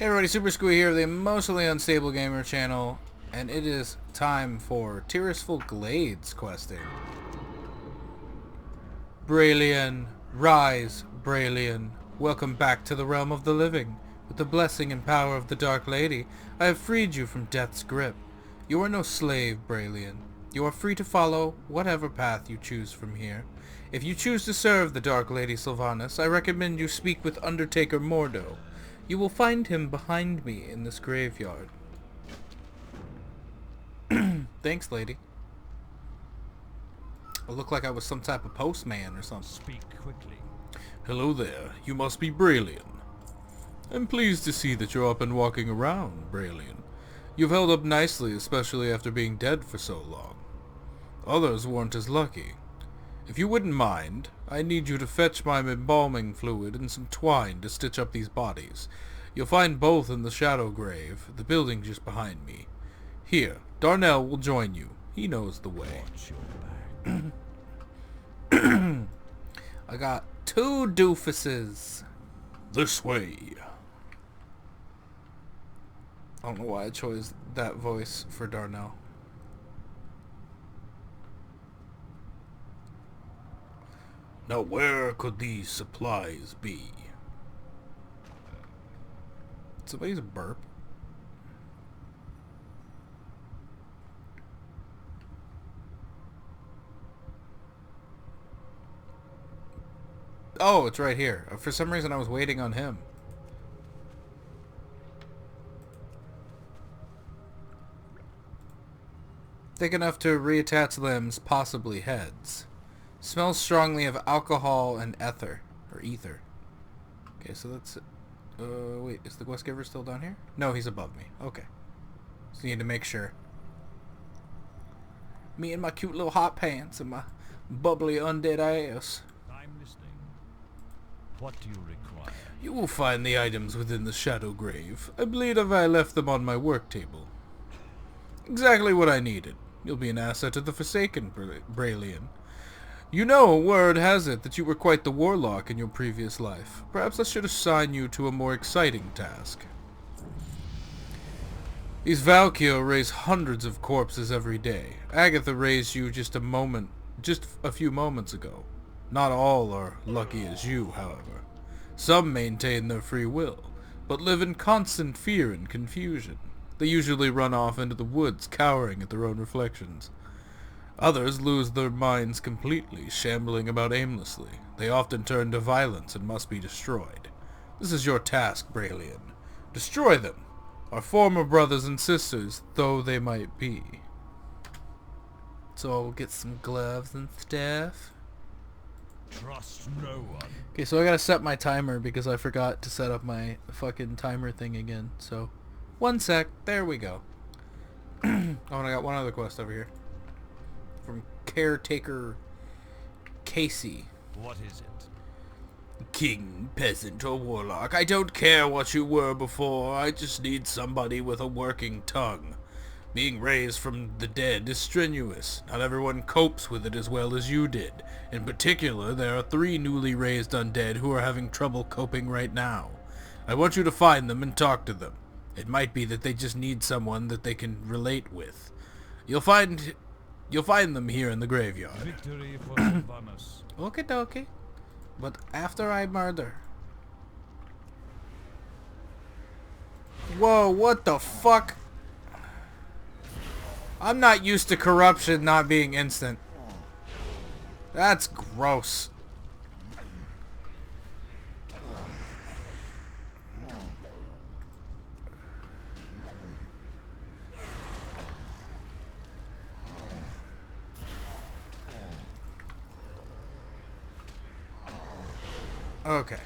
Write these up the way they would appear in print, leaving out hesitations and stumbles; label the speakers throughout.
Speaker 1: Hey everybody, Super Squee here, the emotionally unstable gamer channel, and it is time for Tirisfal Glades questing. Bralian, rise, Bralian. Welcome back to the realm of the living. With the blessing and power of the Dark Lady, I have freed you from death's grip. You are no slave, Bralian. You are free to follow whatever path you choose from here. If you choose to serve the Dark Lady Sylvanas, I recommend you speak with Undertaker Mordo. You will find him behind me in this graveyard. Thanks, lady. I look like I was some type of postman or something.
Speaker 2: Speak quickly.
Speaker 3: Hello there. You must be Bralian. I'm pleased to see that you're up and walking around, Bralian. You've held up nicely, especially after being dead for so long. Others weren't as lucky. If you wouldn't mind, I need you to fetch my embalming fluid and some twine to stitch up these bodies. You'll find both in the shadow grave, the building just behind me. Here, Darnell will join you. He knows the way.
Speaker 2: Watch your back.
Speaker 1: I got 2 doofuses.
Speaker 3: This way.
Speaker 1: I don't know why I chose that voice for Darnell.
Speaker 3: Now where could these supplies be?
Speaker 1: Somebody's burp. Oh, it's right here. For some reason I was waiting on him. Thick enough to reattach limbs, possibly heads. Smells strongly of alcohol and ether. Or ether. Okay, so that's... wait, is the quest giver still down here? No, he's above me. Okay. So you need to make sure. Me and my cute little hot pants and my bubbly undead ass.
Speaker 2: I'm listening. What do you require?
Speaker 3: You will find the items within the shadow grave. I believe I left them on my work table. Exactly what I needed. You'll be an asset to the Forsaken, Bralian. You know, word has it that you were quite the warlock in your previous life. Perhaps I should assign you to a more exciting task. These Valkyr raise hundreds of corpses every day. Agatha raised you just a few moments ago. Not all are lucky as you, however. Some maintain their free will, but live in constant fear and confusion. They usually run off into the woods, cowering at their own reflections. Others lose their minds completely, shambling about aimlessly. They often turn to violence and must be destroyed. This is your task, Bralian. Destroy them, our former brothers and sisters, though they might be. So I'll get some gloves and stuff.
Speaker 2: Trust no one.
Speaker 1: Okay, so I gotta set my timer because I forgot to set up my fucking timer thing again. So, 1 sec. There we go. Oh, and I got one other quest over here. From Caretaker Casey.
Speaker 2: What is it?
Speaker 3: King, peasant, or warlock, I don't care what you were before. I just need somebody with a working tongue. Being raised from the dead is strenuous. Not everyone copes with it as well as you did. In particular, there are 3 newly raised undead who are having trouble coping right now. I want you to find them and talk to them. It might be that they just need someone that they can relate with. You'll find them here in the graveyard.
Speaker 2: Victory for Sylvanas.
Speaker 1: Okie dokie. But after I murder. Whoa, what the fuck? I'm not used to corruption not being instant. That's gross. Okay.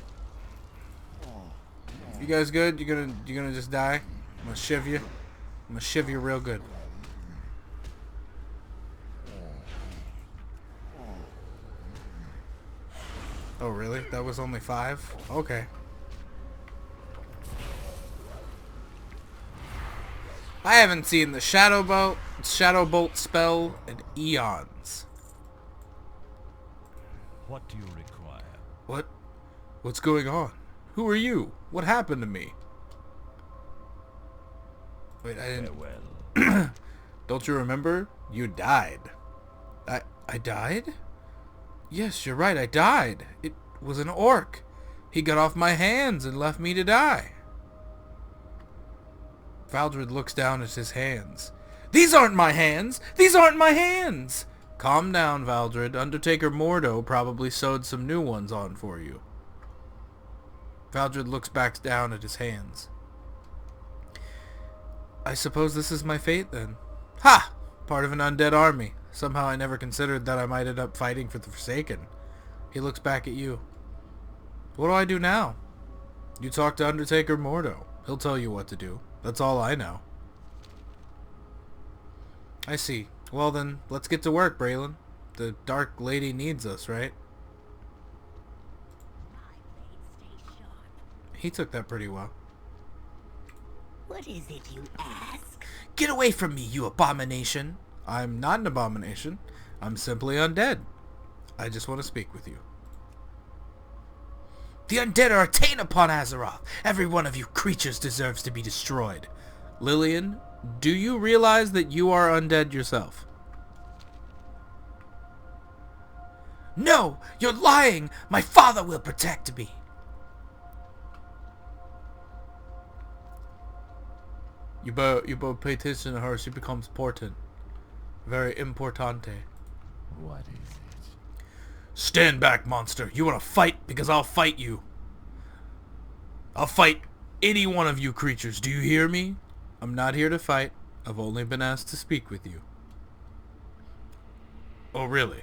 Speaker 1: You guys good? You gonna just die? I'm gonna shiv you. I'm gonna shiv you real good. Oh really? That was only 5? Okay. I haven't seen the Shadow Bolt spell in eons.
Speaker 2: What do you require?
Speaker 3: What's going on? Who are you? What happened to me? Wait, I didn't...
Speaker 2: Farewell.
Speaker 3: Don't you remember? You died. I died? Yes, you're right, I died. It was an orc. He got off my hands and left me to die. Valdred looks down at his hands. These aren't my hands! These aren't my hands! Calm down, Valdred. Undertaker Mordo probably sewed some new ones on for you. Valdred looks back down at his hands. I suppose this is my fate then. Ha! Part of an undead army. Somehow I never considered that I might end up fighting for the Forsaken. He looks back at you. What do I do now? You talk to Undertaker Mordo. He'll tell you what to do. That's all I know. I see. Well then, let's get to work, Bralian. The Dark Lady needs us, right? He took that pretty well.
Speaker 4: What is it you ask?
Speaker 3: Get away from me, you abomination! I'm not an abomination. I'm simply undead. I just want to speak with you. The undead are a taint upon Azeroth. Every one of you creatures deserves to be destroyed. Lillian, do you realize that you are undead yourself? No! You're lying! My father will protect me! You better pay attention to her. She becomes important. Very importante.
Speaker 2: What is it?
Speaker 3: Stand back, monster. You want to fight? Because I'll fight you. I'll fight any one of you creatures. Do you hear me? I'm not here to fight. I've only been asked to speak with you. Oh, really?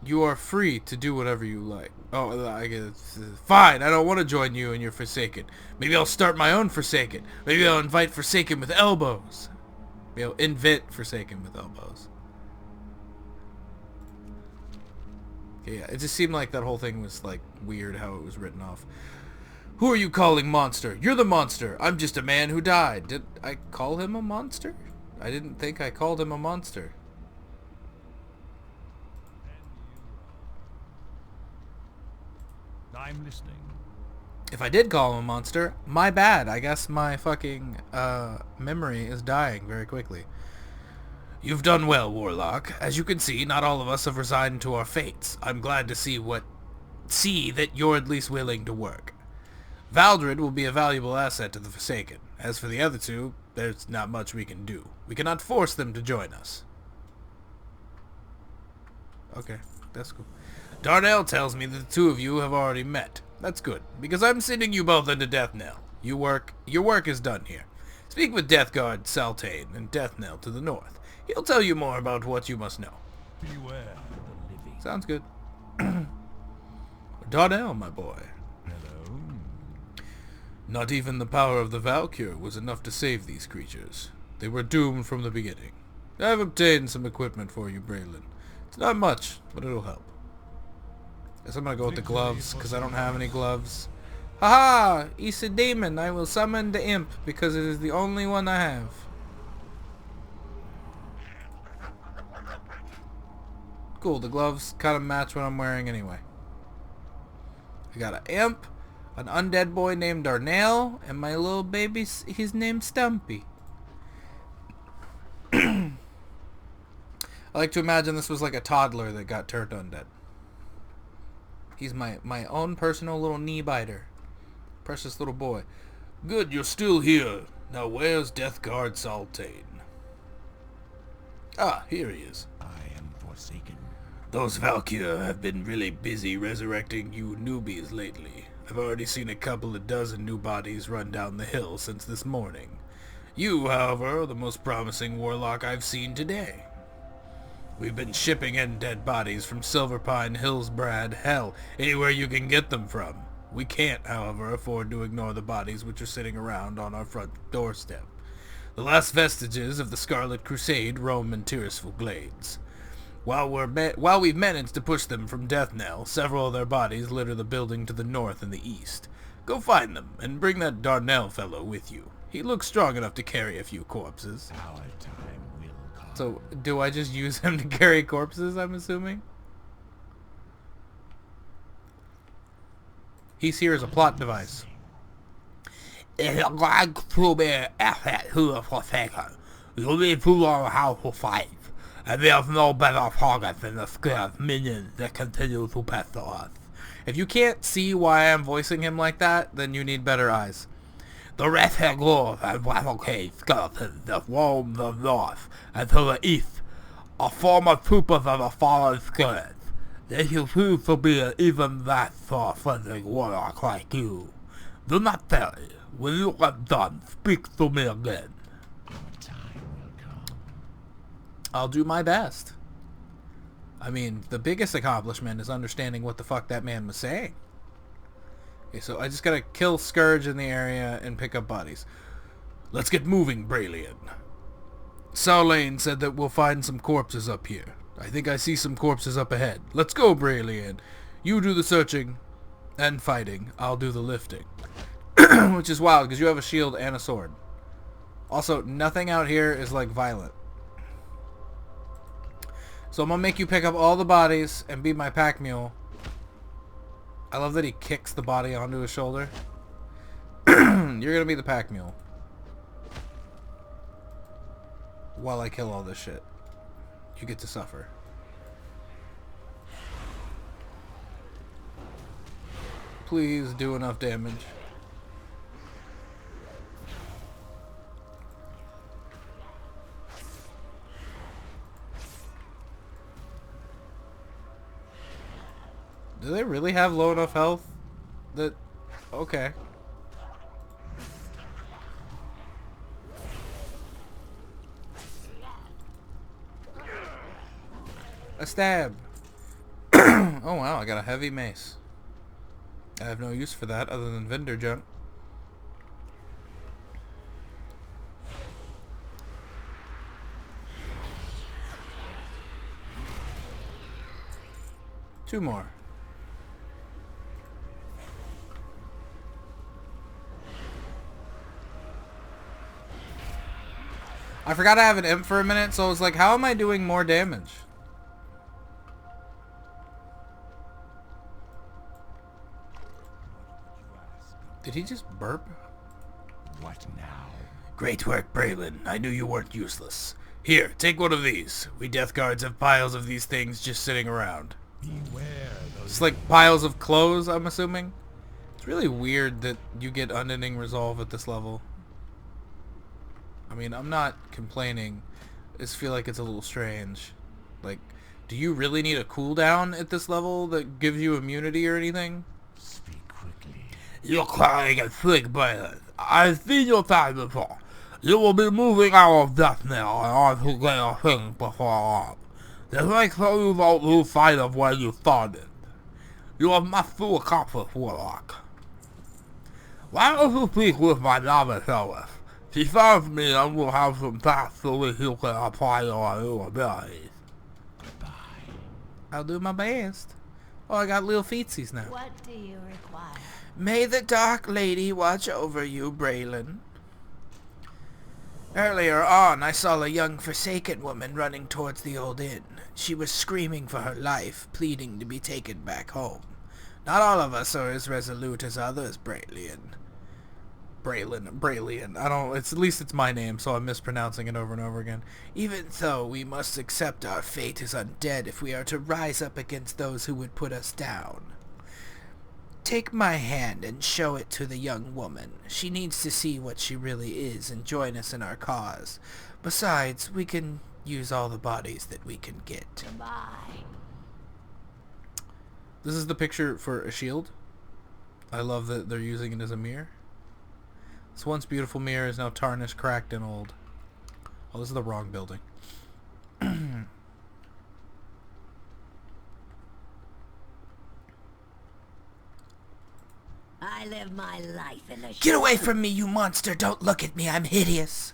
Speaker 3: You are free to do whatever you like. Oh, I guess. Fine, I don't want to join you in your Forsaken. Maybe I'll start my own Forsaken. Maybe I'll invite Forsaken with elbows. Maybe I'll invent Forsaken with elbows. Okay, yeah, it just seemed like that whole thing was, like, weird how it was written off. Who are you calling monster? You're the monster. I'm just a man who died. Did I call him a monster? I didn't think I called him a monster.
Speaker 2: I'm listening.
Speaker 3: If I did call him a monster, my bad. I guess my fucking memory is dying very quickly. You've done well, Warlock. As you can see, not all of us have resigned to our fates. I'm glad to see that you're at least willing to work. Valdred will be a valuable asset to the Forsaken. As for the other two, there's not much we can do. We cannot force them to join us. Okay, that's cool. Darnell tells me that the two of you have already met. That's good, because I'm sending you both into Death Knell. Your work is done here. Speak with Deathguard Saltane and Death Knell to the north. He'll tell you more about what you must know.
Speaker 2: Beware the living.
Speaker 3: Sounds good. Darnell, my boy.
Speaker 2: Hello.
Speaker 3: Not even the power of the Valkyr was enough to save these creatures. They were doomed from the beginning. I've obtained some equipment for you, Bralian. It's not much, but it'll help. Guess I'm gonna go with the gloves, because I don't have any gloves. Haha! He's a demon. I will summon the imp, because it is the only one I have. Cool, the gloves kind of match what I'm wearing anyway. I got an imp, an undead boy named Darnell, and my little baby, he's named Stumpy. I like to imagine this was like a toddler that got turned undead. He's my own personal little knee biter. Precious little boy. Good, you're still here. Now where's Deathguard Saltane? Ah, here he is.
Speaker 2: I am forsaken.
Speaker 3: Those Valkyr have been really busy resurrecting you newbies lately. I've already seen a couple of dozen new bodies run down the hill since this morning. You, however, are the most promising warlock I've seen today. We've been shipping in dead bodies from Silverpine, Hillsbrad, hell, anywhere you can get them from. We can't, however, afford to ignore the bodies which are sitting around on our front doorstep. The last vestiges of the Scarlet Crusade roam in Tirisfal glades. While we've managed to push them from Death Knell, several of their bodies litter the building to the north and the east. Go find them, and bring that Darnell fellow with you. He looks strong enough to carry a few corpses.
Speaker 2: Our time will come.
Speaker 3: So, do I just use him to carry corpses, I'm assuming? He's here as a plot device. If you're going to be effort to Forsaken, you need to learn how to fight. And there's no better target than the scared minions that continue to pester us. If you can't see why I'm voicing him like that, then you need better eyes. The red-haired ghouls and battle-caged skeletons that roam the north and to the east are former troopers of the fallen spirits. They should choose to be an even that sword-friendly warlock like you. Do not tarry. When you are done, speak to me again. I'll do my best. I mean, the biggest accomplishment is understanding what the fuck that man was saying. Okay, so I just gotta kill Scourge in the area and pick up bodies. Let's get moving, Bralian. Saulain said that we'll find some corpses up here. I think I see some corpses up ahead. Let's go, Bralian. You do the searching and fighting. I'll do the lifting. Which is wild, because you have a shield and a sword. Also, nothing out here is, like, violent. So I'm gonna make you pick up all the bodies and be my pack mule. I love that he kicks the body onto his shoulder. You're gonna be the pack mule. While I kill all this shit. You get to suffer. Please do enough damage. Do they really have low enough health? That... Okay. A stab. Oh wow, I got a heavy mace. I have no use for that other than vendor junk. Two more. I forgot I have an imp for a minute, so I was like, how am I doing more damage? Did he just burp?
Speaker 2: What now?
Speaker 3: Great work, Bralian. I knew you weren't useless. Here, take one of these. We Death Guards have piles of these things just sitting around.
Speaker 2: Beware those.
Speaker 3: It's like piles of clothes, I'm assuming. It's really weird that you get unending resolve at this level. I mean, I'm not complaining. I just feel like it's a little strange. Like, do you really need a cooldown at this level that gives you immunity or anything?
Speaker 2: Speak quickly.
Speaker 3: You're crying a thick Bralian. I've seen your time before. You will be moving out of death now and on to greater things before long. Just make sure you don't lose sight of where you started. You have much to accomplish, Warlock. Why don't you speak with my novice Ellis? She serves me and we'll have some tasks so which you can apply your new abilities.
Speaker 2: Goodbye.
Speaker 3: I'll do my best. Oh, I got little feetsies now.
Speaker 4: What do you require?
Speaker 3: May the Dark Lady watch over you, Bralian. Earlier on, I saw a young Forsaken woman running towards the old inn. She was screaming for her life, pleading to be taken back home. Not all of us are as resolute as others, Bralian. Bralian. I don't... At least it's my name, so I'm mispronouncing it over and over again. Even so, we must accept our fate as undead if we are to rise up against those who would put us down. Take my hand and show it to the young woman. She needs to see what she really is and join us in our cause. Besides, we can use all the bodies that we can get.
Speaker 4: Goodbye.
Speaker 3: This is the picture for a shield. I love that they're using it as a mirror. This once beautiful mirror is now tarnished, cracked, and old. Oh, this is the wrong building.
Speaker 4: I live my life in the
Speaker 3: Get away from me, you monster! Don't look at me, I'm hideous!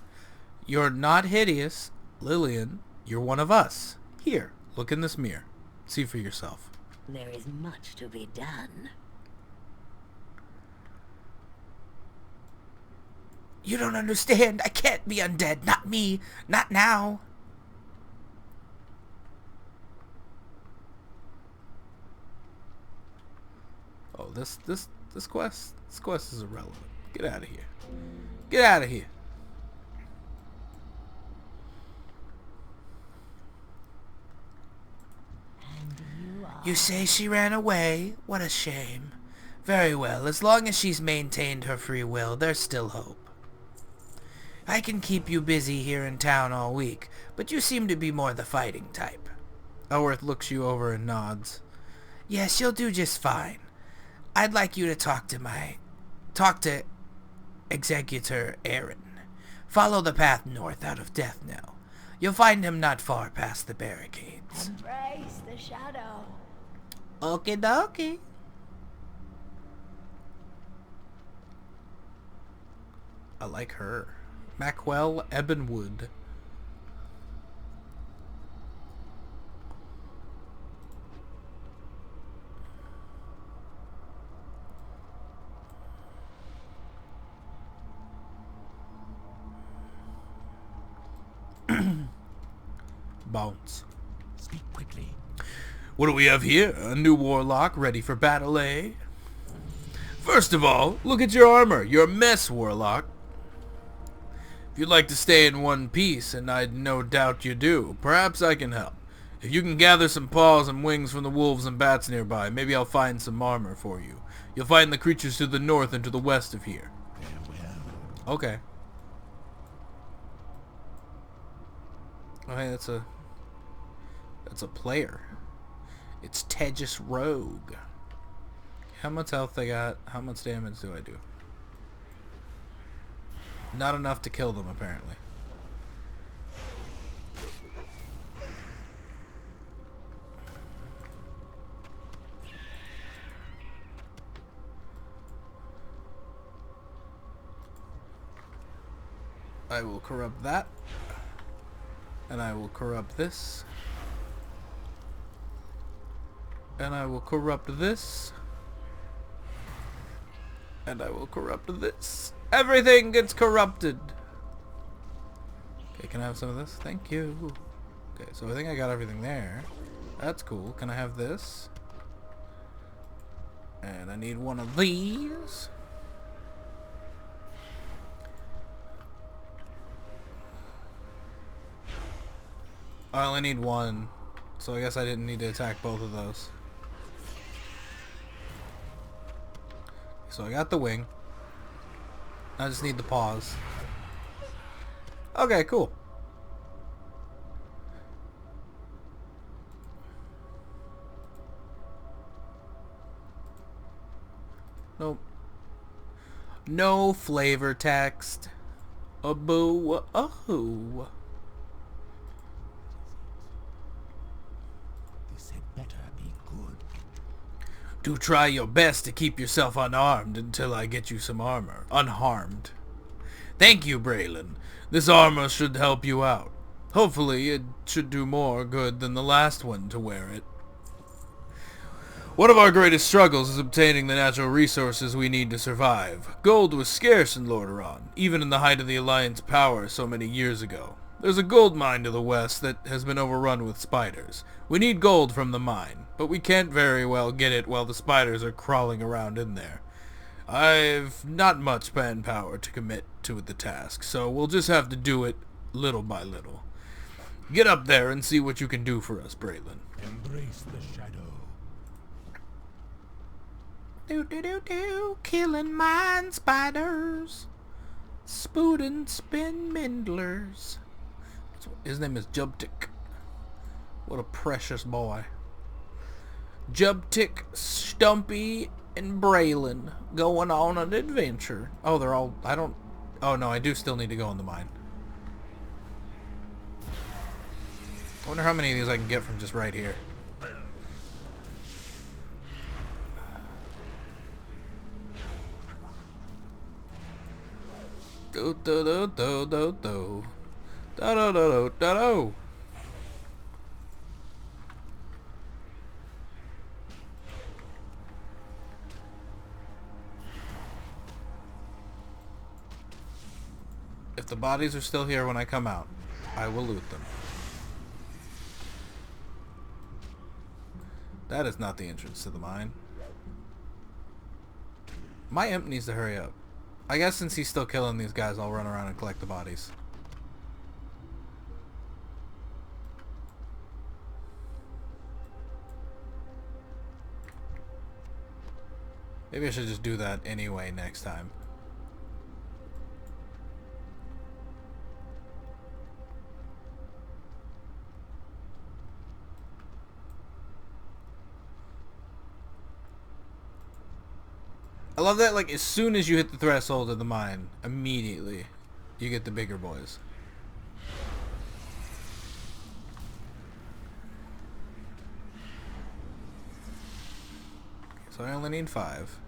Speaker 3: You're not hideous, Lillian. You're one of us. Here, look in this mirror. See for yourself.
Speaker 4: There is much to be done.
Speaker 3: You don't understand. I can't be undead. Not me. Not now. Oh, this quest is irrelevant. Get out of here. Get out of here.
Speaker 5: You say she ran away? What a shame. Very well, as long as she's maintained her free will, there's still hope. I can keep you busy here in town all week, but you seem to be more the fighting type.
Speaker 3: Elworth looks you over and nods.
Speaker 5: Yes, you'll do just fine. I'd like you to talk to Executor Aaron. Follow the path north out of Death Knell. You'll find him not far past the barricades.
Speaker 4: Embrace the shadow.
Speaker 5: Okie dokie.
Speaker 3: I like her. Mackwell Ebenwood. Bounce.
Speaker 2: Speak quickly.
Speaker 3: What do we have here? A new warlock ready for battle, eh? First of all, look at your armor. You're a mess, warlock. If you'd like to stay in one piece, and I'd no doubt you do, perhaps I can help. If you can gather some paws and wings from the wolves and bats nearby, maybe I'll find some armor for you. You'll find the creatures to the north and to the west of here.
Speaker 2: Farewell.
Speaker 3: Okay. Okay, that's a player. It's Tejas Rogue. How much health they got? How much damage do I do? Not enough to kill them, apparently. I will corrupt that. And I will corrupt this. And I will corrupt this. And I will corrupt this. Everything gets corrupted. Okay, can I have some of this? Thank you. Okay, so I think I got everything there. That's cool. Can I have this? And I need one of these. I only need one, so I guess I didn't need to attack both of those. So I got the wing. I just need the paws. Okay, cool. Nope. No flavor text. A boo. Oh.
Speaker 2: This had better be good.
Speaker 3: Do try your best to keep yourself unarmed until I get you some armor. Unharmed. Thank you, Bralian. This armor should help you out. Hopefully, it should do more good than the last one to wear it. One of our greatest struggles is obtaining the natural resources we need to survive. Gold was scarce in Lordaeron, even in the height of the Alliance power so many years ago. There's a gold mine to the west that has been overrun with spiders. We need gold from the mine, but we can't very well get it while the spiders are crawling around in there. I've not much manpower to commit to the task, so we'll just have to do it little by little. Get up there and see what you can do for us, Bralian.
Speaker 2: Embrace the shadow.
Speaker 5: Killing mine spiders. Spoot and spin mindlers.
Speaker 3: His name is Jubtik. What a precious boy. Jubtik, Stumpy, and Bralian going on an adventure. Oh, they're all... Oh, no, I do still need to go in the mine. I wonder how many of these I can get from just right here. Do do do do do do. Da da da da da da. If the bodies are still here when I come out, I will loot them. That is not the entrance to the mine. My imp needs to hurry up. I guess since he's still killing these guys, I'll run around and collect the bodies. Maybe I should just do that anyway next time. I love that, like, as soon as you hit the threshold of the mine, immediately you get the bigger boys. So I only need 5.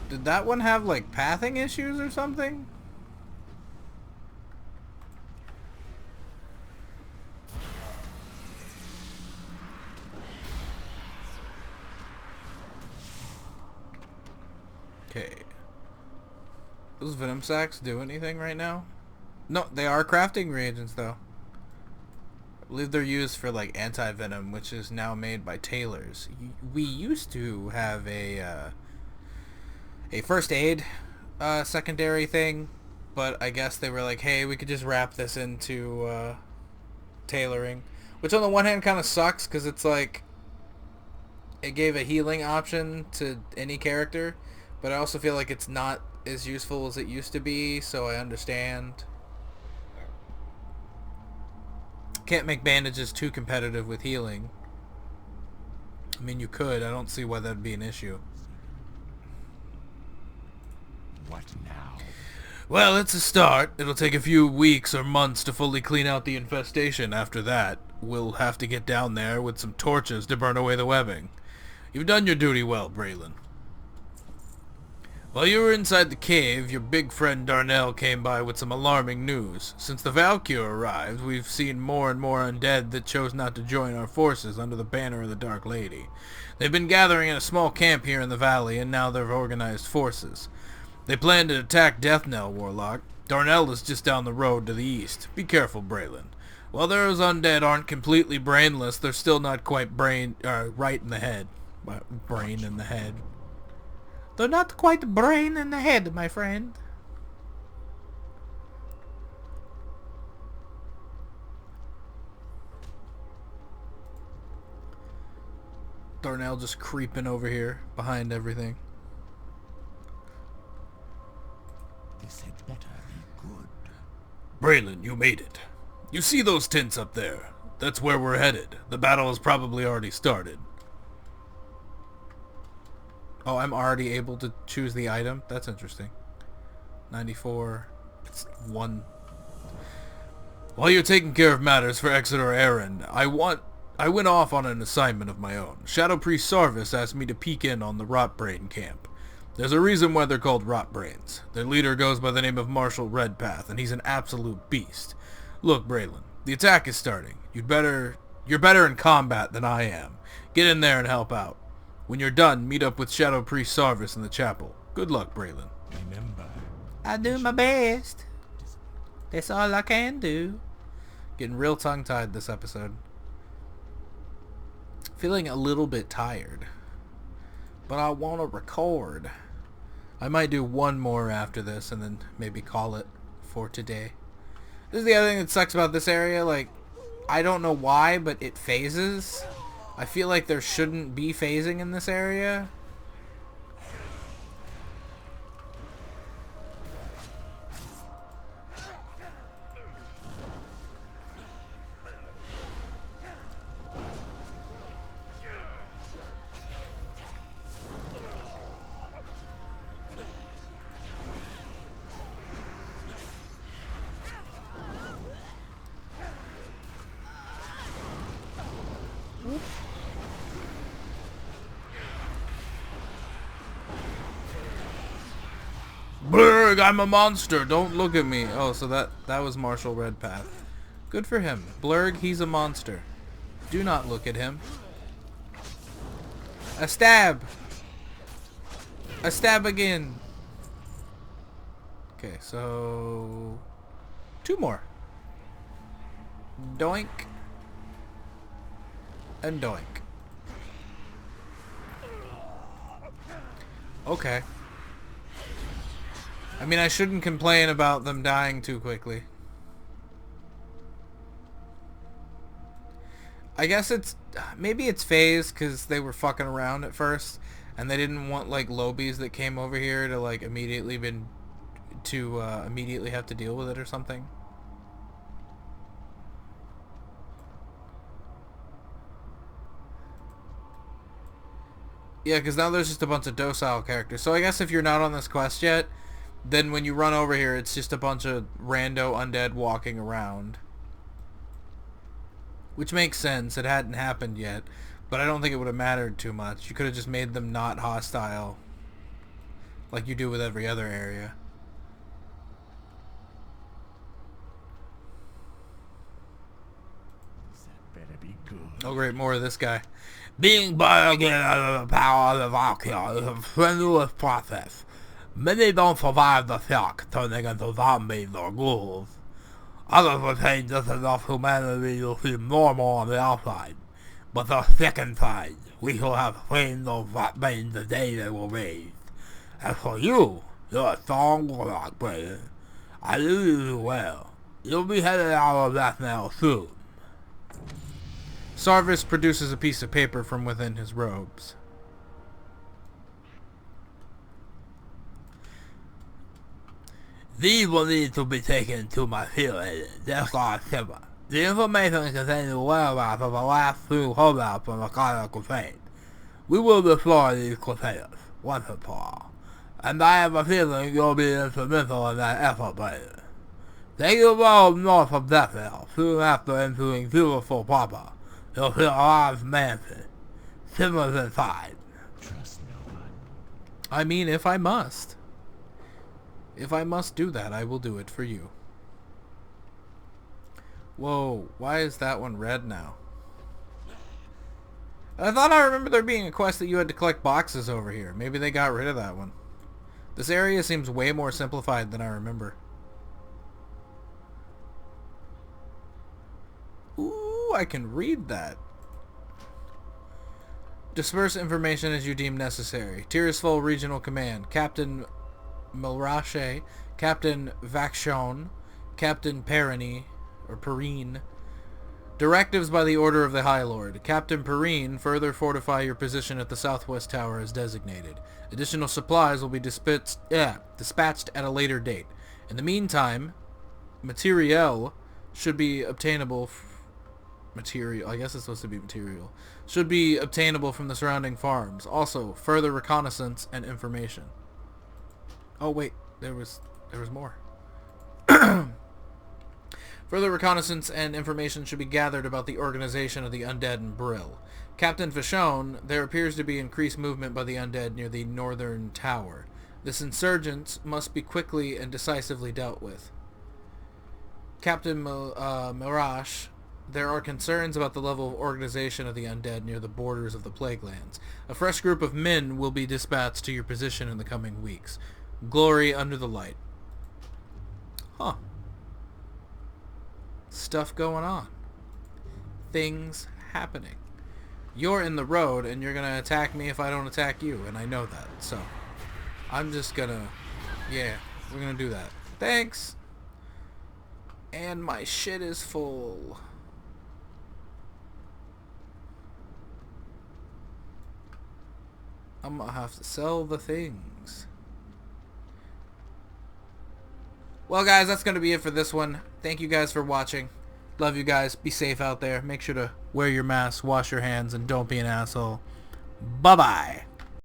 Speaker 3: Did that one have, like, pathing issues or something? Okay. Those venom sacks do anything right now? No, they are crafting reagents, though. I believe they're used for, like, anti-venom, which is now made by tailors. We used to have a first aid secondary thing, but I guess they were like, hey, we could just wrap this into tailoring, which on the one hand kind of sucks because it's like it gave a healing option to any character, but I also feel like it's not as useful as it used to be, so I understand. Can't make bandages too competitive with healing. I mean, you could. I don't see why that'd be an issue.
Speaker 2: What now?
Speaker 3: Well, it's a start. It'll take a few weeks or months to fully clean out the infestation. After that, we'll have to get down there with some torches to burn away the webbing. You've done your duty well, Bralian. While you were inside the cave, your big friend Darnell came by with some alarming news. Since the Valkyr arrived, we've seen more and more undead that chose not to join our forces under the banner of the Dark Lady. They've been gathering in a small camp here in the valley, and now they've organized forces. They plan to attack Deathnell, Warlock. Darnell is just down the road to the east. Be careful, Bralian. While those undead aren't completely brainless, they're still not quite right in the head. Brain in the head. They're not quite brain in the head, my friend. Darnell just creeping over here behind everything.
Speaker 2: This had better be good.
Speaker 3: Bralian, you made it. You see those tents up there? That's where we're headed. The battle has probably already started. Oh, I'm already able to choose the item? That's interesting. 94. It's 1. While you're taking care of matters for Exeter Errand, I went off on an assignment of my own. Shadow Priest Sarvis asked me to peek in on the Rotbrain camp. There's a reason why they're called Rotbrains. Their leader goes by the name of Marshal Redpath, and he's an absolute beast. Look, Bralian, the attack is starting. You're better in combat than I am. Get in there and help out. When you're done, meet up with Shadow Priest Sarvis in the chapel. Good luck, Bralian.
Speaker 2: Remember,
Speaker 5: I do my best. That's all I can do.
Speaker 3: Getting real tongue-tied this episode. Feeling a little bit tired. But I want to record. I might do one more after this and then maybe call it for today. This is the other thing that sucks about this area. Like, I don't know why, but it phases. I feel like there shouldn't be phasing in this area. Blurg, I'm a monster. Don't look at me. Oh, so that was Marshal Redpath. Good for him. Blurg, he's a monster. Do not look at him.
Speaker 1: A stab! A stab again! Okay, so... 2 more. Doink. And doink. Okay. I mean, I shouldn't complain about them dying too quickly. I guess it's... Maybe it's phase because they were fucking around at first. And they didn't want, like, lobies that came over here to, like, immediately have to deal with it or something. Yeah, because now there's just a bunch of docile characters. So I guess if you're not on this quest yet, then when you run over here, it's just a bunch of rando undead walking around. Which makes sense. It hadn't happened yet. But I don't think it would have mattered too much. You could have just made them not hostile. Like you do with every other area.
Speaker 2: That better be good.
Speaker 1: Oh great, more of this guy.
Speaker 5: Being born again under the power of the Valkyrie is a strenuous process. Many don't survive the shock, turning into zombies or ghouls. Others retain just enough humanity to seem normal on the outside. But the sick inside, we shall have seen those rat veins the day they were raised. As for you, you're a strong warlock, Bralian. I knew you well. You'll be headed out of that now soon.
Speaker 1: Sarvis produces a piece of paper from within his robes.
Speaker 5: These will need to be taken to my field agent, Descar Silver. The information contains the whereabouts of the last 2 holdouts from the Scarlet Crusade. We will destroy these Crusaders, once and for all. And I have a feeling you'll be instrumental in that effort, Bralian. Take your road north of Deathville, soon after entering Tirisfal proper. You'll see a large mansion. Simmers inside.
Speaker 2: Trust no one.
Speaker 1: I mean, if I must. If I must do that, I will do it for you. Whoa, why is that one red now? I thought I remember there being a quest that you had to collect boxes over here. Maybe they got rid of that one. This area seems way more simplified than I remember. Ooh, I can read that. Disperse information as you deem necessary. Tirisfal Regional Command. Captain Milrache, Captain Vakshon, Captain Perrine, or Perrine. Directives by the order of the High Lord. Captain Perrine, further fortify your position at the southwest tower as designated. Additional supplies will be dispatched at a later date. In the meantime, materiel should be obtainable. Material, I guess it's supposed to be material. Should be obtainable from the surrounding farms. Also, further reconnaissance and information. Oh wait, there was more. Further reconnaissance and information should be gathered about the organization of the undead in Brill. Captain Fashone, there appears to be increased movement by the undead near the northern tower. This insurgence must be quickly and decisively dealt with. Captain Mirage, there are concerns about the level of organization of the undead near the borders of the Plague Lands. A fresh group of men will be dispatched to your position in the coming weeks. Glory under the light. Huh. Stuff going on. Things happening. You're in the road and you're gonna attack me if I don't attack you, and I know that, so I'm just gonna, yeah, we're gonna do that. Thanks. And my shit is full. I'm gonna have to sell the things. Well guys, that's gonna be it for this one. Thank you guys for watching. Love you guys. Be safe out there. Make sure to wear your mask, wash your hands, and don't be an asshole. Bye-bye.